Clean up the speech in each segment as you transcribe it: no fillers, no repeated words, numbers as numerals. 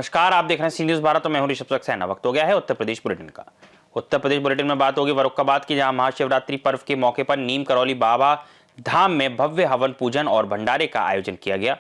नमस्कार, आप देख रहे हैं सी न्यूज़ भारत। तो मैं हूं ऋषभ सक्सेना। वक्त हो गया है उत्तर प्रदेश बुलेटिन का। उत्तर प्रदेश बुलेटिन में बात होगी फर्रुखाबाद की, जहां महाशिवरात्रि पर्व के मौके पर नीम करौली बाबा धाम में भव्य हवन पूजन और भंडारे का आयोजन किया गया।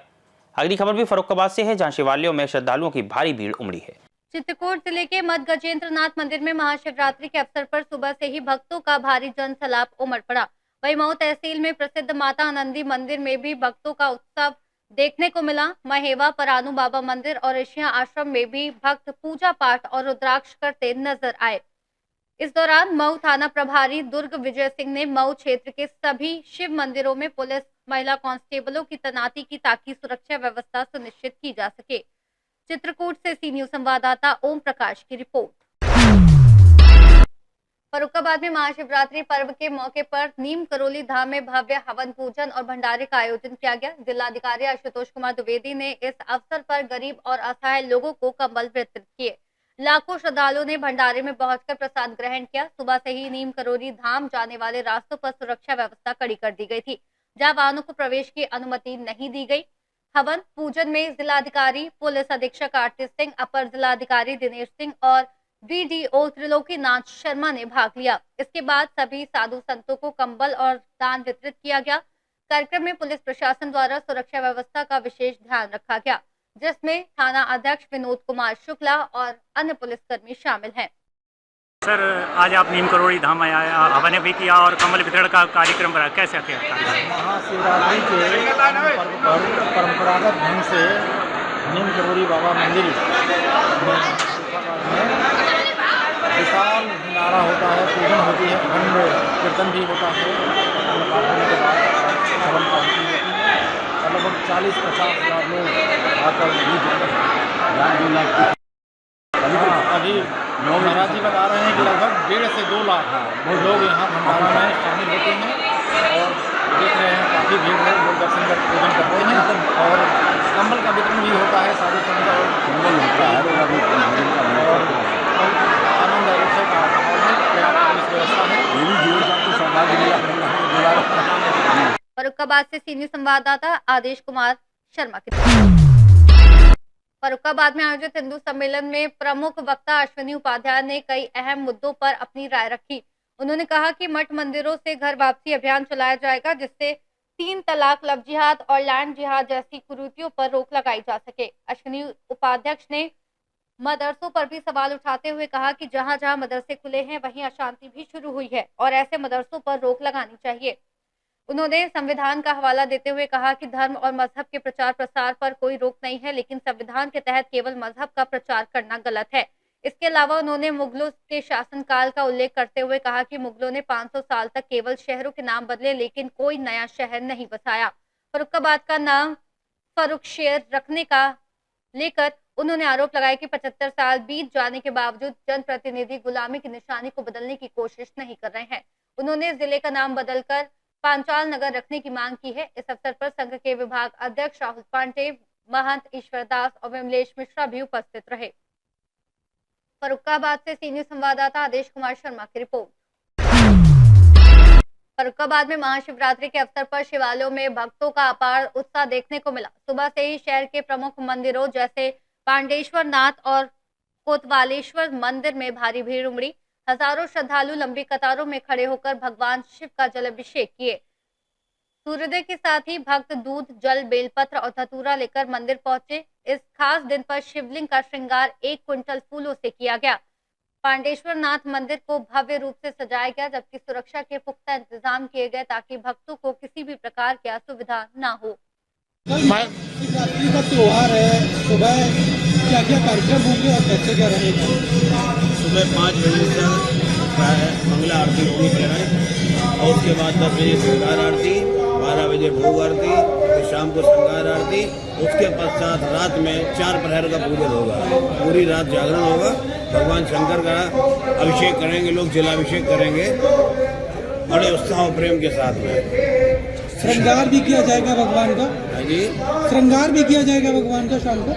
अगली खबर भी फर्रुखाबाद से है, जहां शिवालयों में श्रद्धालुओं की भारी भीड़ उमड़ी है। चित्रकूट जिले के मद गजेंद्रनाथ मंदिर में महाशिवरात्रि के अवसर पर सुबह से ही भक्तों का भारी जनसैलाब उमड़ पड़ा। वहीं मऊ तहसील में प्रसिद्ध माता आनंदी मंदिर में भी भक्तों का उत्सव देखने को मिला। महेवा परानु बाबा मंदिर और ऋषिया आश्रम में भी भक्त पूजा पाठ और रुद्राक्ष करते नजर आए। इस दौरान मऊ थाना प्रभारी दुर्ग विजय सिंह ने मऊ क्षेत्र के सभी शिव मंदिरों में पुलिस महिला कांस्टेबलों की तैनाती की, ताकि सुरक्षा व्यवस्था सुनिश्चित की जा सके। चित्रकूट से सी न्यूज़ संवाददाता ओम प्रकाश की रिपोर्ट। फर्रुखाबाद में महाशिवरात्रि पर्व के मौके पर नीम करौली धाम में भव्य हवन पूजन और भंडारे का आयोजन किया गया। जिलाधिकारी आशुतोष कुमार द्विवेदी ने इस अवसर पर गरीब और असहाय लोगों को कंबल वितरित किए। लाखों श्रद्धालुओं ने भंडारे में पहुंचकर प्रसाद ग्रहण किया। सुबह से ही नीम करौली धाम जाने वाले रास्तों पर सुरक्षा व्यवस्था कड़ी कर दी गई थी, जहां वाहनों को प्रवेश की अनुमति नहीं दी गई। हवन पूजन में जिलाधिकारी, पुलिस अधीक्षक आरती सिंह, अपर जिलाधिकारी दिनेश सिंह और बीडीओ त्रिलोकीनाथ शर्मा ने भाग लिया। इसके बाद सभी साधु संतों को कंबल और दान वितरित किया गया। कार्यक्रम में पुलिस प्रशासन द्वारा सुरक्षा व्यवस्था का विशेष ध्यान रखा गया, जिसमें थाना अध्यक्ष विनोद कुमार शुक्ला और अन्य पुलिसकर्मी शामिल हैं। सर, आज आप नीम करौली धाम आया, हवन भी किया और कमल वितरण का कार्यक्रम रहा, कैसे किया? महाशिवरात्रि के पर्व पर परंपरागत ढंग से नीम करौली बाबा मंदिर में विशाल भंडारा होता है, पूजन होती है, अखंड कीर्तन भी होता है। पाठ होने के बाद हवन का होती है और लगभग 40-50 हज़ार लोग आकर अभी महाराज जी बता रहे हैं कि लगभग 1.5 से 2 लाख लोग यहाँ भंडारा में शामिल होते हैं और देख रहे हैं काफ़ी भीड़ है। लोग दर्शन कर पूजन करते हैं और कंबल का वितरण भी होता है, साधु संत और कंबल होता है और आनंद उत्सव का माहौल है, पर्याप्त पुलिस व्यवस्था है। फर्रुखाबाद से सीनियर संवाददाता आदेश कुमार शर्मा की। फर्रुखाबाद में आयोजित हिंदू सम्मेलन में प्रमुख वक्ता अश्विनी उपाध्याय ने कई अहम मुद्दों पर अपनी राय रखी। उन्होंने कहा कि मठ मंदिरों से घर वापसी अभियान चलाया जाएगा, जिससे 3 तलाक, लव जिहाद और लैंड जिहाद जैसी कुरीतियों पर रोक लगाई जा सके। अश्विनी उपाध्यक्ष ने मदरसों पर भी सवाल उठाते हुए कहा कि जहां जहां मदरसे खुले हैं वहीं अशांति भी शुरू हुई है और ऐसे मदरसों पर रोक लगानी चाहिए। उन्होंने संविधान का हवाला देते हुए कहा कि धर्म और मजहब के प्रचार प्रसार पर कोई रोक नहीं है, लेकिन संविधान के तहत केवल मजहब का प्रचार करना गलत है। इसके अलावा उन्होंने मुगलों के शासनकाल का उल्लेख करते हुए कहा कि मुगलों ने 500 साल तक केवल शहरों के नाम बदले, लेकिन कोई नया शहर नहीं बसाया। फर्रुखाबाद का नाम फर्रुखशहर रखने का लेकर उन्होंने आरोप लगाया कि 75 साल बीत जाने के बावजूद जनप्रतिनिधि गुलामी की निशानी को बदलने की कोशिश नहीं कर रहे हैं। उन्होंने जिले का नाम बदलकर पांचाल नगर रखने की मांग की है। इस अवसर पर संघ के विभाग अध्यक्ष राहुल पांडे, महंत ईश्वर दास और विमलेश मिश्रा भी उपस्थित रहे। फर्रुखाबाद से सीनियर संवाददाता आदेश कुमार शर्मा की रिपोर्ट। फर्रुखाबाद में महाशिवरात्रि के अवसर पर शिवालयों में भक्तों का अपार उत्साह देखने को मिला। सुबह से ही शहर के प्रमुख मंदिरों जैसे पांडेश्वर नाथ और कोतवालेश्वर मंदिर में भारी भीड़ उमड़ी। हजारों श्रद्धालु लंबी कतारों में खड़े होकर भगवान शिव का जलाभिषेक किए। सूर्योदय के साथ ही भक्त दूध, जल, बेलपत्र और धतूरा लेकर मंदिर पहुंचे। इस खास दिन पर शिवलिंग का श्रृंगार 1 क्विंटल फूलों से किया गया। पांडेश्वर नाथ मंदिर को भव्य रूप से सजाया गया, जबकि सुरक्षा के पुख्ता इंतजाम किए गए ताकि भक्तों को किसी भी प्रकार की असुविधा न हो। शिवरात्रि का त्योहार है, सुबह क्या क्या कार्यक्रम होंगे और कैसे क्या रहेगा? सुबह 5 बजे तक मंगला आरती होगी पहले और उसके बाद 10 बजे श्रृंगार आरती, 12 बजे भोग आरती, फिर शाम को श्रृंगार आरती। उसके पश्चात रात में 4 प्रहर का पूजन होगा, पूरी रात जागरण होगा। भगवान शंकर का अभिषेक करेंगे लोग, जलाभिषेक करेंगे बड़े उत्साह और प्रेम के साथ में। श्रृंगार भी किया जाएगा भगवान का? जी, श्रृंगार भी किया जाएगा भगवान का शाम को?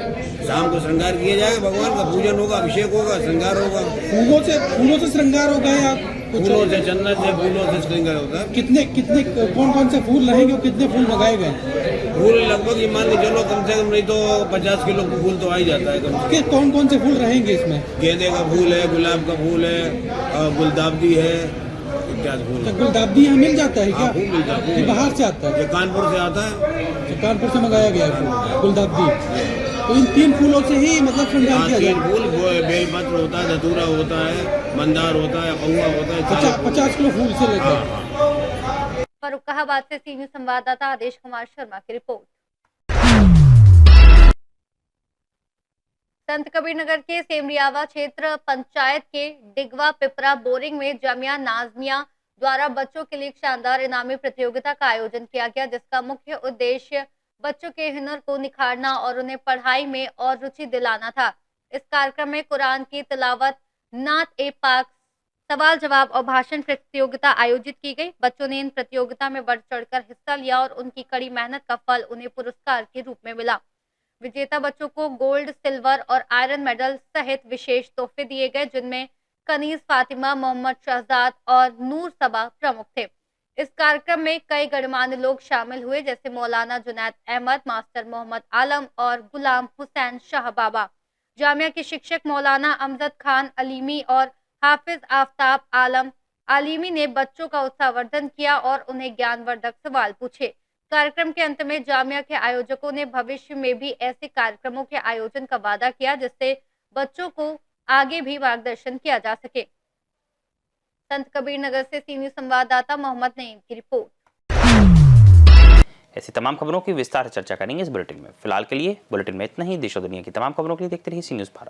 शाम को श्रृंगार किया जाएगा, भगवान का पूजन होगा, अभिषेक होगा, श्रृंगार होगा। फूलों से श्रृंगार होगा या फूलों से, जन्नत से, फूलों से श्रृंगार होता है। कितने कितने कौन कौन से फूल रहेंगे और कितने फूल मंगाए गए हैं? फूल लगभग ये मान के चलो कम से कम नहीं तो 50 किलो फूल तो आ ही जाता है कम से कि कौन कौन से फूल रहेंगे इसमें? कम। गेंदे का फूल है, गुलाब का फूल है, गुलदाबदी है, इत्यादि फूल तो है। गुलदाबदी यहाँ मिल जाता है क्या? हाँ, फूल मिलता है, ये फूल। बाहर से आता है? ये कानपुर से आता है। तो कानपुर से मंगाया गया है फूल गुलदाबदी। तो इन 3 फूलों से ही मतलब श्रृंगार हाँ, किया 3 जाए। फूल, बेलपत्र होता है, धतूरा होता है, मंदार होता है, कौआ होता है, 50 किलो फूल से लेकर। हाँ। फर्रुखाबाद से सी न्यूज संवाददाता आदेश कुमार शर्मा की रिपोर्ट। संत कबीर नगर के सेमरियावा क्षेत्र पंचायत के डिगवा पिपरा बोरिंग में जामिया नाजमिया द्वारा बच्चों के लिए एक शानदार इनामी प्रतियोगिता का आयोजन किया गया, जिसका मुख्य उद्देश्य बच्चों के हुनर को निखारना और उन्हें पढ़ाई में और रुचि दिलाना था। इस कार्यक्रम में कुरान की तिलावत, नात ए पाक, सवाल जवाब और भाषण प्रतियोगिता आयोजित की गई। बच्चों ने इन प्रतियोगिता में बढ़ चढ़कर हिस्सा लिया और उनकी कड़ी मेहनत का फल उन्हें पुरस्कार के रूप में मिला। विजेता बच्चों को गोल्ड, सिल्वर और आयरन मेडल सहित विशेष तोहफे दिए गए, जिनमें कनीज फातिमा, मोहम्मद शहजाद और नूर सबा प्रमुख थे। इस कार्यक्रम में कई गणमान्य लोग शामिल हुए, जैसे मौलाना जुनैद अहमद, मास्टर मोहम्मद आलम और गुलाम हुसैन शाह बाबा। जामिया के शिक्षक मौलाना अमजद खान अलीमी और हाफिज आफ्ताब आलम आलिमी ने बच्चों का उत्साहवर्धन किया और उन्हें ज्ञानवर्धक सवाल पूछे। कार्यक्रम के अंत में जामिया के आयोजकों ने भविष्य में भी ऐसे कार्यक्रमों के आयोजन का वादा किया, जिससे बच्चों को आगे भी मार्गदर्शन किया जा सके। संत कबीर नगर से सी न्यूज संवाददाता मोहम्मद नईम की रिपोर्ट। ऐसी तमाम खबरों की विस्तार से चर्चा करेंगे इस बुलेटिन में। फिलहाल के लिए बुलेटिन में इतना ही। देश और दुनिया की तमाम खबरों के लिए देखते रहिए सी न्यूज भारत।